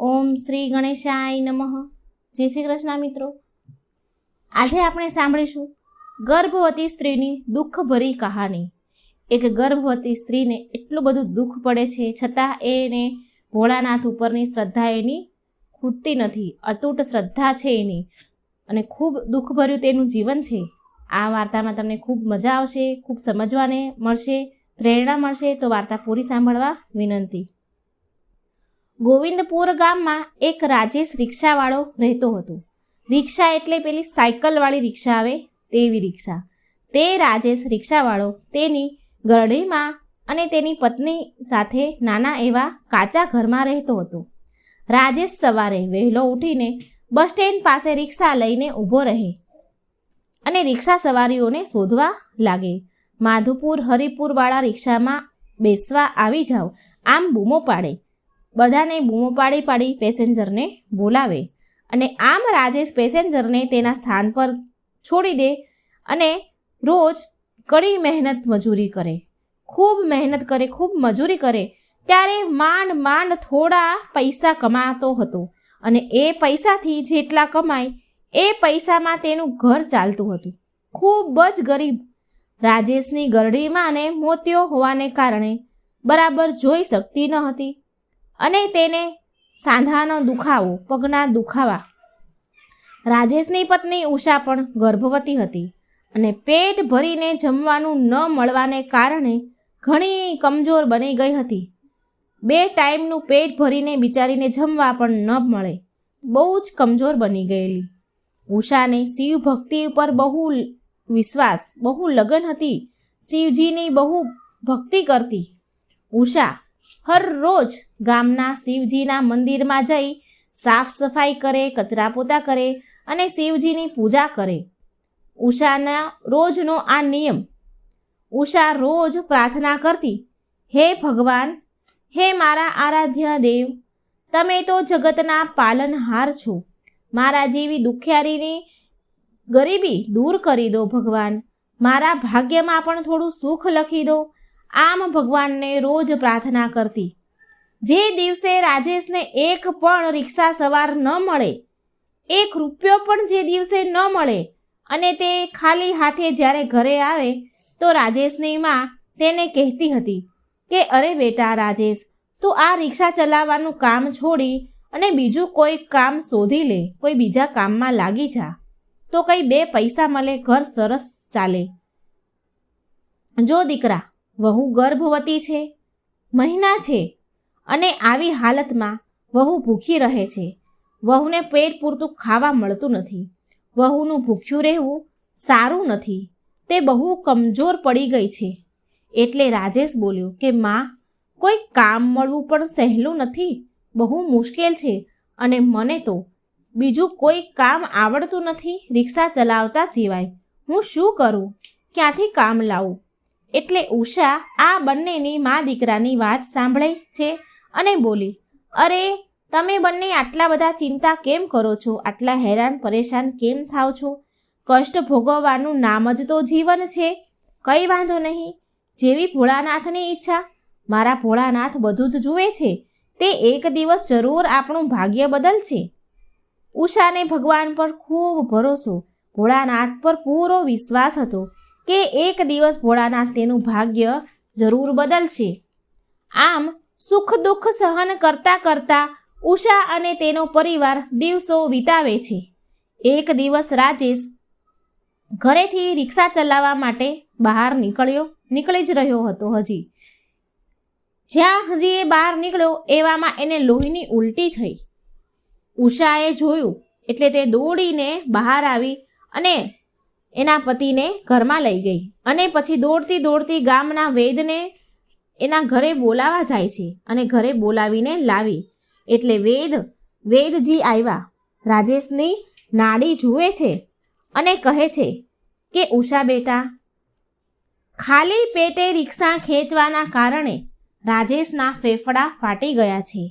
ઓમ શ્રી ગણેશાય નમઃ. જય શ્રી કૃષ્ણ મિત્રો. આજે આપણે સાંભળીશું ગર્ભવતી સ્ત્રીની દુઃખભરી કહાની. એક ગર્ભવતી સ્ત્રીને એટલું બધું દુઃખ પડે છે, છતાં એને ભોળાનાથ ઉપરની શ્રદ્ધા એની ખૂટતી નથી. અતૂટ શ્રદ્ધા છે એની અને ખૂબ દુઃખભર્યું તેનું જીવન છે. આ વાર્તામાં તમને ખૂબ મજા આવશે, ખૂબ સમજવાને મળશે, પ્રેરણા મળશે. તો વાર્તા પૂરી સાંભળવા વિનંતી. ગોવિંદપુર ગામમાં એક રાજેશ રિક્ષાવાળો રહેતો હતો. રિક્ષા એટલે પેલી સાયકલવાળી રિક્ષા આવે તેવી રિક્ષા. તે રાજેશ રિક્ષાવાળો તેની ગરડીમાં અને તેની પત્ની સાથે નાના એવા કાચા ઘરમાં રહેતો હતો. રાજેશ સવારે વહેલો ઉઠીને બસ સ્ટેન્ડ પાસે રિક્ષા લઈને ઊભો રહે અને રિક્ષા સવારીઓને શોધવા લાગે. માધુપુર હરિપુરવાળા રિક્ષામાં બેસવા આવી જાઓ આમ બૂમો પાડે. બધાને બૂમો પાડી પાડી પેસેન્જરને બોલાવે અને આમ રાજેશ પેસેન્જરને તેના સ્થાન પર છોડી દે અને રોજ કડી મહેનત મજૂરી કરે, ખૂબ મહેનત કરે, ખૂબ મજૂરી કરે. ત્યારે માંડ માંડ થોડા પૈસા કમાતો હતો અને એ પૈસાથી જેટલા કમાય એ પૈસામાં તેનું ઘર ચાલતું હતું. ખૂબ જ ગરીબ. રાજેશની ગરડીમાં અને મોતિયો હોવાને કારણે બરાબર જોઈ શકતી ન હતી અને તેને સાંધાનો દુખાવો, પગના દુખાવા. રાજેશની પત્ની ઉષા પણ ગર્ભવતી હતી અને પેટ ભરીને જમવાનું ન મળવાને કારણે ઘણી કમજોર બની ગઈ હતી. 2 ટાઈમનું પેટ ભરીને બિચારીને જમવા પણ ન મળે. બહુ જ કમજોર બની ગયેલી. ઉષાને શિવ ભક્તિ ઉપર બહુ વિશ્વાસ, બહુ લગન હતી. શિવજીની બહુ ભક્તિ કરતી. ઉષા હરરોજ ગામના શિવજીના મંદિરમાં જઈ સાફ સફાઈ કરે, કચરા પોતા કરે અને શિવજીની પૂજા કરે. ઉષાના રોજનો આ નિયમ. ઉષા રોજ પ્રાર્થના કરતી, હે ભગવાન, હે મારા આરાધ્ય દેવ, તમે તો જગતના પાલનહાર છો. મારા જેવી દુખિયારીની ગરીબી દૂર કરી દો ભગવાન. મારા ભાગ્યમાં પણ થોડું સુખ લખી દો. આમ ભગવાનને રોજ પ્રાર્થના કરતી. જે દિવસે રાજેશને એક પણ રિક્ષા સવાર ન મળે, 1 રૂપિયો પણ જે દિવસે ન મળે અને તે ખાલી હાથે જ્યારે ઘરે આવે તો રાજેશની માં તેને કહેતી હતી કે અરે બેટા રાજેશ, તું આ રિક્ષા ચલાવવાનું કામ છોડી અને બીજું કોઈ કામ શોધી લે, કોઈ બીજા કામમાં લાગી જા તો કંઈ 2 પૈસા મળે, ઘર સરસ ચાલે. જો દીકરા, વહુ ગર્ભવતી છે, મહિના છે અને આવી હાલતમાં વહુ ભૂખી રહે છે. વહુને પેટ પૂરતું ખાવા મળતું નથી. વહુનું ભૂખ્યું રહેવું સારું નથી. તે બહુ કમજોર પડી ગઈ છે. એટલે રાજેશ બોલ્યો કે માં, કોઈ કામ મળવું પણ સહેલું નથી, બહુ મુશ્કેલ છે અને મને તો બીજું કોઈ કામ આવડતું નથી રિક્ષા ચલાવતા સિવાય. હું શું કરું, ક્યાંથી કામ લાવું? એટલે ઉષા આ બંનેની મા દીકરાની વાત સાંભળે છે અને બોલી, અરે તમે બંને આટલા બધા ચિંતા કેમ કરો છો? આટલા હેરાન પરેશાન કેમ થાવ છો? કષ્ટ ભોગવવાનું નામ જ તો જીવન છે. કંઈ વાંધો નહીં, જેવી ભોળાનાથની ઈચ્છા. મારા ભોળાનાથ બધું જ જુએ છે. તે એક દિવસ જરૂર આપણું ભાગ્ય બદલશે. ઉષાને ભગવાન પર ખૂબ ભરોસો, ભોળાનાથ પર પૂરો વિશ્વાસ હતો કે એક દિવસ ભોળાનાથ તેનું ભાગ્ય જરૂર બદલશે. આમ સુખ દુઃખ સહન કરતા કરતા ઉષા અને તેનો પરિવાર દિવસો વિતાવે છે. એક દિવસ રાજેશ ઘરેથી રિક્ષા ચલાવવા માટે બહાર નીકળી જ રહ્યો હતો. હજી એ બહાર નીકળ્યો એવામાં એને લોહીની ઉલટી થઈ. ઉષાએ જોયું એટલે તે દોડીને બહાર આવી અને એના પતિને ઘરમાં લઈ ગઈ અને પછી દોડતી દોડતી ગામના વૈદને એના ઘરે બોલાવા જાય છે અને ઘરે બોલાવીને લાવી. એટલે વૈદજી આવ્યા, રાજેશની નાડી જુએ છે અને કહે છે કે ઉષા બેટા, ખાલી પેટે રિક્ષા ખેંચવાના કારણે રાજેશના ફેફડા ફાટી ગયા છે.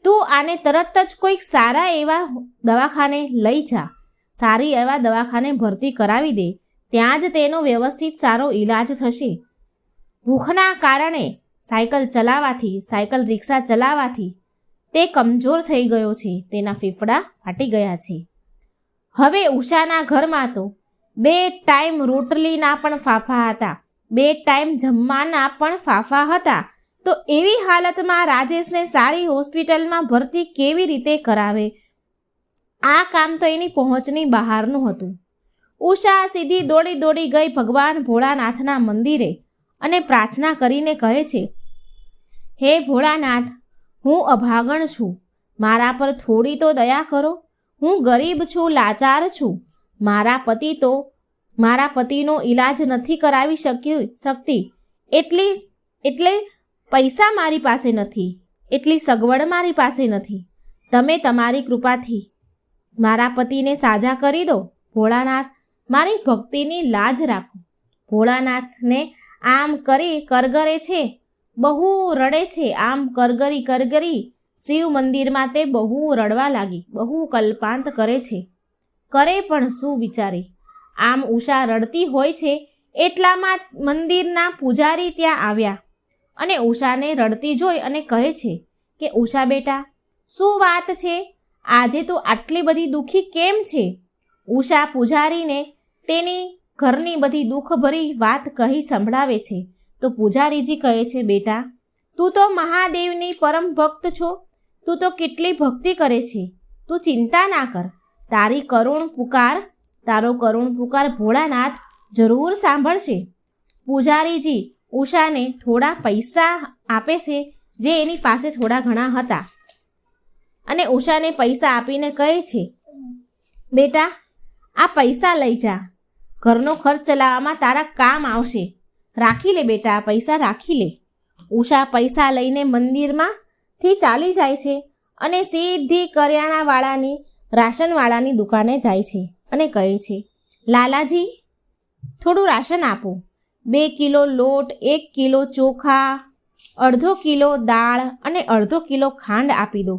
તું આને તરત જ કોઈક સારા એવા દવાખાને લઈ જા, સારી એવા દવાખાને ભરતી કરાવી દે. ત્યાં જ તેનો વ્યવસ્થિત સારો ઈલાજ થશે. ભૂખના કારણે સાયકલ રિક્ષા ચલાવવાથી તે કમજોર થઈ ગયો છે, તેના ફેફડા ફાટી ગયા છે. હવે ઉષાના ઘરમાં તો 2 ટાઈમ રોટલીના પણ ફાફા હતા, 2 ટાઈમ જમવાના પણ ફાફા હતા. તો એવી હાલતમાં રાજેશને સારી હોસ્પિટલમાં ભરતી કેવી રીતે કરાવે? આ કામ તો એની પહોંચની બહારનું હતું. ઉષા સીધી દોડી દોડી ગઈ ભગવાન ભોળાનાથના મંદિરે અને પ્રાર્થના કરીને કહે છે, હે ભોળાનાથ, હું અભાગણ છું, મારા પર થોડી તો દયા કરો. હું ગરીબ છું, લાચાર છું. મારા પતિનો ઈલાજ નથી કરાવી શકતી. એટલે પૈસા મારી પાસે નથી, એટલી સગવડ મારી પાસે નથી. તમે તમારી કૃપાથી મારા પતિને સાજા કરી દો. ભોળાનાથ, મારી ભક્તિની લાજ રાખો. ભોળાનાથને આમ કરી કરગરે છે, બહુ રડે છે. આમ કરગરી શિવ મંદિરમાં તે બહુ રડવા લાગી, બહુ કલ્પાંત કરે છે. કરે પણ શું બિચારી? આમ ઉષા રડતી હોય છે એટલામાં મંદિરના પૂજારી ત્યાં આવ્યા અને ઉષાને રડતી જોઈ અને કહે છે કે ઉષા બેટા, શું વાત છે? આજે તું આટલી બધી દુઃખી કેમ છે? ઉષા પૂજારીને તેની ઘરની બધી દુઃખભરી વાત કહી સંભળાવે છે. તો પૂજારીજી કહે છે, બેટા, તું તો મહાદેવની પરમ ભક્ત છો, તું તો કેટલી ભક્તિ કરે છે. તું ચિંતા ના કર, તારો કરુણ પુકાર ભોળાનાથ જરૂર સાંભળશે. પૂજારીજી ઉષાને થોડા પૈસા આપે છે, જે એની પાસે થોડા ઘણા હતા, અને ઉષાને પૈસા આપીને કહે છે, બેટા, આ પૈસા લઈ જા, ઘરનો ખર્ચ ચલાવવામાં તારા કામ આવશે. રાખી લે બેટા, પૈસા રાખી લે. ઉષા પૈસા લઈને મંદિરમાંથી ચાલી જાય છે અને સીધી કરિયાણાવાળાની રાશનવાળાની દુકાને જાય છે અને કહે છે, લાલાજી, થોડું રાશન આપો. 2 કિલો લોટ, 1 કિલો ચોખા, અડધો કિલો દાળ અને અડધો કિલો ખાંડ આપી દો.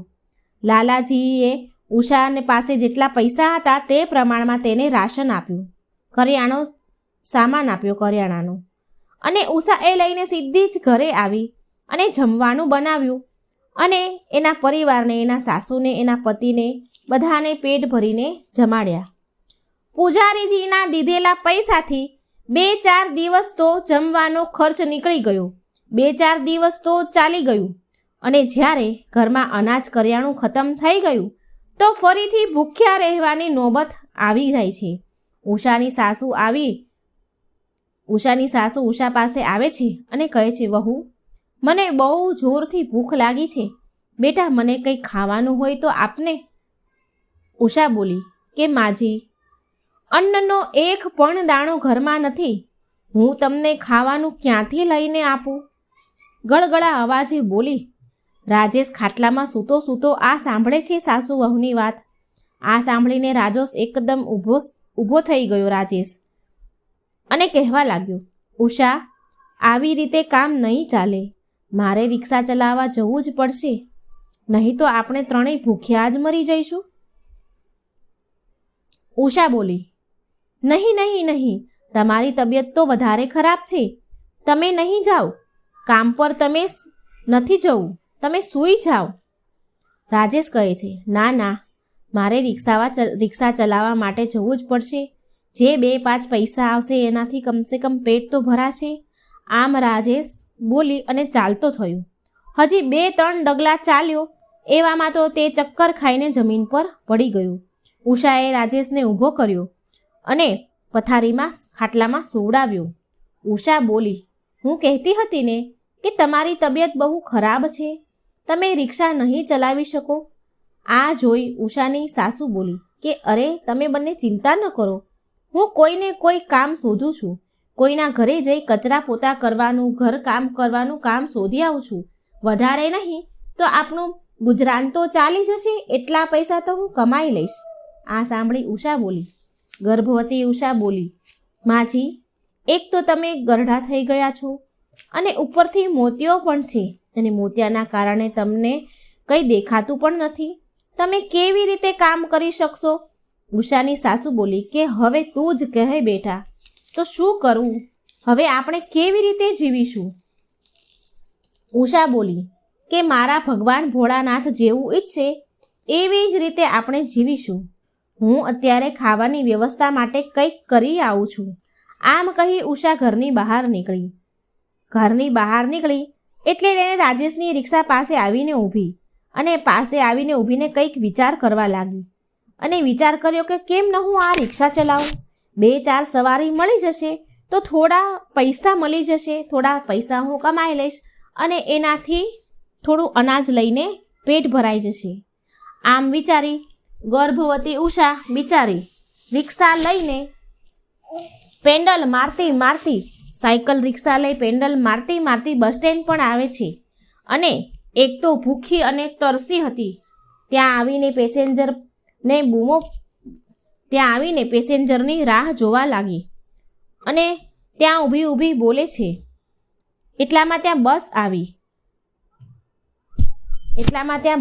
લાલાજીએ ઉષાને પાસે જેટલા પૈસા હતા તે પ્રમાણમાં તેને રાશન આપ્યું, સામાન આપ્યો કરિયાણાનો. અને ઉષા એ લઈને સીધી જ ઘરે આવી અને જમવાનું બનાવ્યું અને એના પરિવારને, એના સાસુને, એના પતિને બધાને પેટ ભરીને જમાડ્યા. પૂજારીજીના દીધેલા પૈસાથી 2-4 દિવસ તો જમવાનો ખર્ચ નીકળી ગયો, 2-4 દિવસ તો ચાલી ગયું. અને જ્યારે ઘરમાં અનાજ કરિયાણું ખતમ થઈ ગયું તો ફરીથી ભૂખ્યા રહેવાની નોબત આવી જાય છે. ઉષાની સાસુ ઉષા પાસે આવે છે અને કહે છે, વહુ, મને બહુ જોરથી ભૂખ લાગી છે, બેટા મને કંઈ ખાવાનું હોય તો આપને. ઉષા બોલી કે માજી, અન્નનો એક પણ દાણો ઘરમાં નથી, હું તમને ખાવાનું ક્યાંથી લઈને આપું? ગળગળા અવાજે બોલી. રાજેશ ખાટલામાં સૂતો આ સાંભળે છે સાસુ વહુની વાત. આ સાંભળીને રાજેશ એકદમ ઊભો થઈ ગયો રાજેશ અને કહેવા લાગ્યો, ઉષા, આવી રીતે કામ નહીં ચાલે. મારે રિક્ષા ચલાવવા જવું જ પડશે, નહીં તો આપણે ત્રણેય ભૂખ્યા જ મરી જઈશું. ઉષા બોલી, નહીં, તમારી તબિયત તો વધારે ખરાબ છે, તમે નહીં જાઓ, કામ પર તમે નથી જવું, તમે સૂઈ જાઓ. રાજેશ કહે છે, ના, મારે રિક્ષા ચલાવવા માટે જવું જ પડશે. જે 2-5 પૈસા આવશે એનાથી કમસે કમ પેટ તો ભરાશે. આમ રાજેશ બોલી અને ચાલતો થયો. હજી 2-3 ડગલા ચાલ્યો એવામાં તો તે ચક્કર ખાઈને જમીન પર પડી ગયું. ઉષાએ રાજેશને ઊભો કર્યો અને ખાટલામાં સુવડાવ્યો. ઉષા બોલી, હું કહેતી હતી ને કે તમારી તબિયત બહુ ખરાબ છે, તમે રિક્ષા નહીં ચલાવી શકો. આ જોઈ ઉષાની સાસુ બોલી કે અરે, તમે બંને ચિંતા ન કરો, હું કોઈને કોઈ કામ શોધું છું, કોઈના ઘરે જઈ કચરા પોતા કરવાનું, ઘર કામ કરવાનું કામ શોધી આવું છું. વધારે નહીં તો આપણું ગુજરાન તો ચાલી જશે, એટલા પૈસા તો હું કમાઈ લઈશ. આ સાંભળી ઉષા બોલી, ગર્ભવતી ઉષા બોલી, માજી, એક તો તમે ગરઢા થઈ ગયા છો અને ઉપરથી મોતિયો પણ છે, અને મોતિયાના કારણે તમને કંઈ દેખાતું પણ નથી, તમે કેવી રીતે કામ કરી શકશો? ઉષાની સાસુ બોલી કે હવે તું જ કહે બેટા, તો શું કરવું? હવે આપણે કેવી રીતે જીવીશું? ઉષા બોલી, કે મારા ભગવાન ભોળાનાથ જેવું ઈચ્છે એવી જ રીતે આપણે જીવીશું. હું અત્યારે ખાવાની વ્યવસ્થા માટે કંઈક કરી આવું છું. આમ કહી ઉષા ઘરની બહાર નીકળી. ઘરની બહાર નીકળી એટલે તેણે રાજેશની રિક્ષા પાસે આવીને ઊભી અને પાસે આવીને ઊભીને કંઈક વિચાર કરવા લાગી અને વિચાર કર્યો કે કેમ ન હું આ રિક્ષા ચલાવું? 2-4 સવારી મળી જશે તો થોડા પૈસા મળી જશે, થોડા પૈસા હું કમાઈ લઈશ અને એનાથી થોડું અનાજ લઈને પેટ ભરાઈ જશે. આમ વિચારી ગર્ભવતી ઉષા બિચારી રિક્ષા લઈને પેન્ડલ મારતી મારતી સાયકલ રિક્ષા લઈ પેન્ડલ મારતી મારતી બસ સ્ટેન્ડ પણ આવે છે અને એક તો ભૂખી અને તરસી હતી. ત્યાં આવીને પેસેન્જરની રાહ જોવા લાગી અને ત્યાં ઊભી બોલે છે. એટલામાં ત્યાં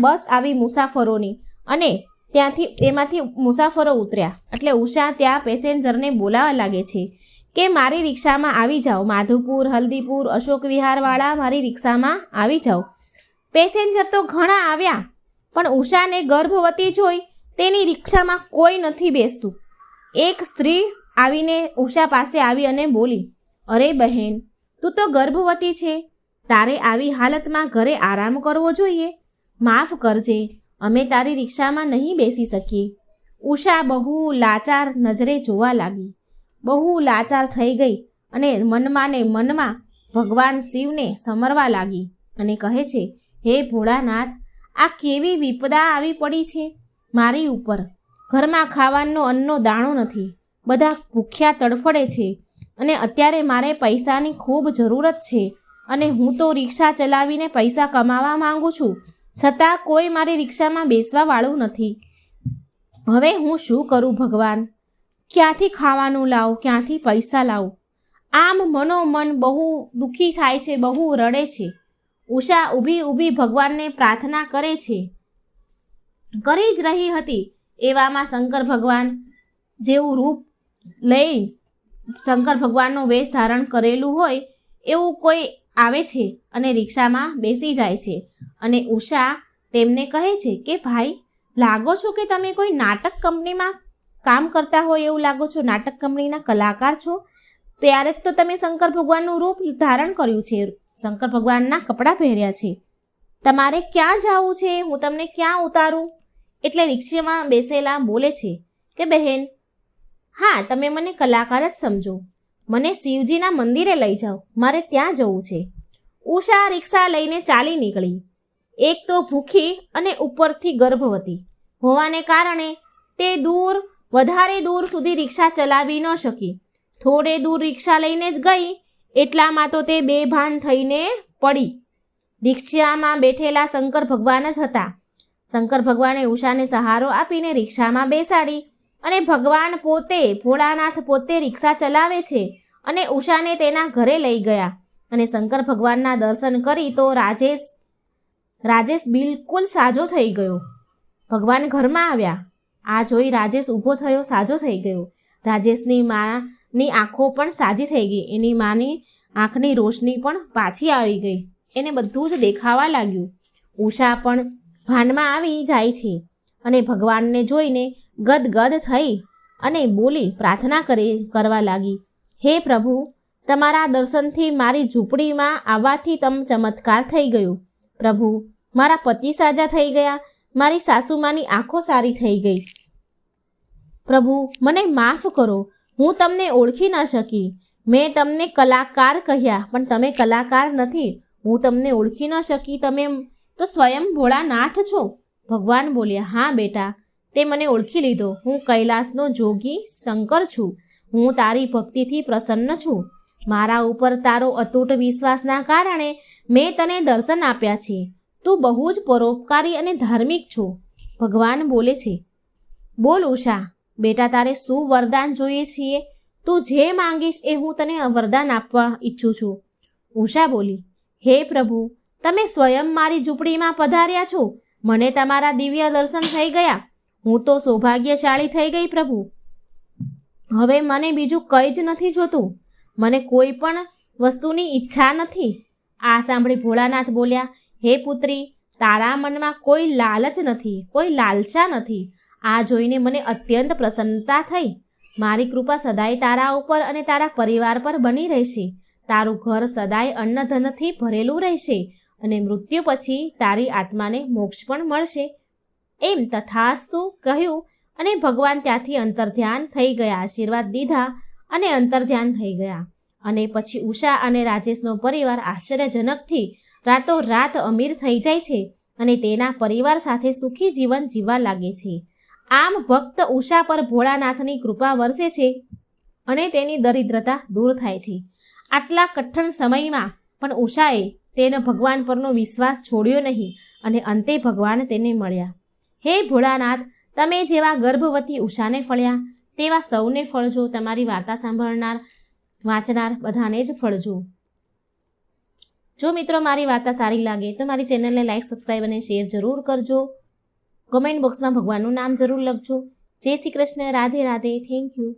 બસ આવી મુસાફરોની અને એમાંથી મુસાફરો ઉતર્યા. એટલે ઉષા ત્યાં પેસેન્જરને બોલાવા લાગે છે કે મારી રિક્ષામાં આવી જાઓ, માધુપુર, હલ્દીપુર, અશોક વિહારવાળા મારી રિક્ષામાં આવી જાઓ. પેસેન્જર તો ઘણા આવ્યા પણ ઉષાને ગર્ભવતી જોઈ તેની રિક્ષામાં કોઈ નથી બેસતું. એક સ્ત્રી આવીને ઉષા પાસે આવી અને બોલી, અરે બહેન, તું તો ગર્ભવતી છે, તારે આવી હાલતમાં ઘરે આરામ કરવો જોઈએ. માફ કરજે, અમે તારી રિક્ષામાં નહીં બેસી શકીએ. ઉષા બહુ લાચાર નજરે જોવા લાગી, બહુ લાચાર થઈ ગઈ અને મનમાં ને મનમાં ભગવાન શિવને સમરવા લાગી અને કહે છે, હે ભોળાનાથ, આ કેવી વિપદા આવી પડી છે મારી ઉપર. ઘરમાં ખાવાનો અન્નનો દાણો નથી, બધા ભૂખ્યા તડફડે છે અને અત્યારે મારે પૈસાની ખૂબ જરૂરત છે અને હું તો રિક્ષા ચલાવીને પૈસા કમાવા માંગુ છું, છતાં કોઈ મારી રિક્ષામાં બેસવા વાળું નથી. હવે હું શું કરું ભગવાન? ક્યાંથી ખાવાનું લાવું, ક્યાંથી પૈસા લાવું? આમ મનોમન બહુ દુઃખી થાય છે, બહુ રડે છે. ઉષા ઊભી ભગવાનને પ્રાર્થના કરી જ રહી હતી. એવામાં શંકર ભગવાન જેવું રૂપ લઈ શંકર ભગવાનનો વેશ ધારણ કરેલું હોય એવું કોઈ આવે છે અને રિક્ષામાં બેસી જાય છે અને ઉષા તેમને કહે છે કે ભાઈ, લાગો છો કે તમે કોઈ નાટક કંપનીમાં કામ કરતા હોય એવું લાગો છો, નાટક કંપનીના કલાકાર છો. ત્યારે જ તો તમે શંકર ભગવાનનું રૂપ ધારણ કર્યું છે, શંકર ભગવાનના કપડાં પહેર્યા છે. તમારે ક્યાં જવું છે? હું તમને ક્યાં ઉતારું? એટલે રિક્ષામાં બેસેલા બોલે છે કે બહેન, હા, તમે મને કલાકાર જ સમજો, મને શિવજીના મંદિરે લઈ જાઓ, મારે ત્યાં જવું છે. ઉષા રિક્ષા લઈને ચાલી નીકળી. એક તો ભૂખી અને ઉપરથી ગર્ભવતી હોવાને કારણે તે વધારે દૂર સુધી રિક્ષા ચલાવી ન શકી. થોડે દૂર રિક્ષા લઈને જ ગઈ એટલામાં તો તે બેભાન થઈને પડી. રિક્ષામાં બેઠેલા શંકર ભગવાન જ હતા. શંકર ભગવાને ઉષાને સહારો આપીને રિક્ષામાં બેસાડી અને ભગવાન પોતે, ભોળાનાથ પોતે રિક્ષા ચલાવે છે અને ઉષાને તેના ઘરે લઈ ગયા. અને શંકર ભગવાનના દર્શન કરી તો રાજેશ બિલકુલ સાજો થઈ ગયો. ભગવાન ઘરમાં આવ્યા. આ જોઈ રાજેશ ઊભો થયો, સાજો થઈ ગયો. રાજેશની માની આંખો પણ સાજી થઈ ગઈ, એની માની આંખની રોશની પણ પાછી આવી ગઈ, એને બધું જ દેખાવા લાગ્યું. ઉષા પણ ભાનમાં આવી જાય છે અને ભગવાનને જોઈને ગદગદ થઈ અને બોલી પ્રાર્થના કરવા લાગી, હે પ્રભુ, તમારા દર્શનથી મારી ઝૂંપડીમાં આવવાથી ચમત્કાર થઈ ગયો. પ્રભુ, મારા પતિ સાજા થઈ ગયા, મારી સાસુમાની આંખો સારી થઈ ગઈ. પ્રભુ, મને માફ કરો, હું તમને ઓળખી ન શકી. મેં તમને કલાકાર કહ્યા પણ તમે કલાકાર નથી. હું તમને ઓળખી ન શકી, તમે તો સ્વયં ભોળાનાથ છો. ભગવાન બોલ્યા, હા બેટા, તે મને ઓળખી લીધો. હું કૈલાસનો જોગી શંકર છું. હું તારી ભક્તિથી પ્રસન્ન છું. મારા ઉપર તારો અતૂટ વિશ્વાસના કારણે મેં તને દર્શન આપ્યા છે. તું બહુ જ પરોપકારી અને ધાર્મિક છો. ભગવાન બોલે છે, બોલ ઉષા, બેટા, તારે શું વરદાન જોઈએ છીએ? તું જે માંગીશ એ હું તને વરદાન આપવા ઈચ્છું છું. ઉષા બોલી, હે પ્રભુ, તમે સ્વયં મારી ઝૂંપડીમાં પધાર્યા છો. મને તમારા દિવ્ય દર્શન થઈ ગયા. હું તો સૌભાગ્યશાળી થઈ ગઈ પ્રભુ. હવે મને બીજું કંઈ જ નથી જોતું. મને કોઈ પણ વસ્તુની ઈચ્છા નથી. આ સાંભળી ભોળાનાથ બોલ્યા, હે પુત્રી, તારા મનમાં કોઈ લાલચ નથી, કોઈ લાલસા નથી. આ જોઈને મને અત્યંત પ્રસન્નતા થઈ. મારી કૃપા સદાય તારા ઉપર અને તારા પરિવાર પર બની રહેશે. તારું ઘર સદાય અન્નધનથી ભરેલું રહેશે અને મૃત્યુ પછી તારી આત્માને મોક્ષ પણ મળશે. એમ તથાસ્તુ કહ્યું અને ભગવાન ત્યાંથી અંતર્ધ્યાન થઈ ગયા. આશીર્વાદ દીધા અને અંતર્ધ્યાન થઈ ગયા. અને પછી ઉષા અને રાજેશનો પરિવાર આશ્ચર્યજનકથી રાતોરાત અમીર થઈ જાય છે અને તેના પરિવાર સાથે સુખી જીવન જીવવા લાગે છે. આમ ભક્ત ઉષા પર ભોળાનાથની કૃપા વરસે છે અને તેની દરિદ્રતા દૂર થાય છે. આટલા કઠણ સમયમાં પણ ઉષાએ તેનો ભગવાન પરનો વિશ્વાસ છોડ્યો નહીં અને અંતે ભગવાન તેને મળ્યા. હે ભોળાનાથ, તમે જેવા ગર્ભવતી ઉષાને ફળ્યા તેવા સૌને ફળજો. તમારી વાર્તા સાંભળનાર, વાંચનાર બધાને જ ફળજો. જો મિત્રો મારી વાર્તા સારી લાગે તો મારી ચેનલને લાઈક, સબસ્ક્રાઈબ અને શેર જરૂર કરજો. કમેન્ટ બોક્સમાં ભગવાનનું નામ જરૂર લખજો. જય શ્રી કૃષ્ણ. રાધે રાધે. Thank you.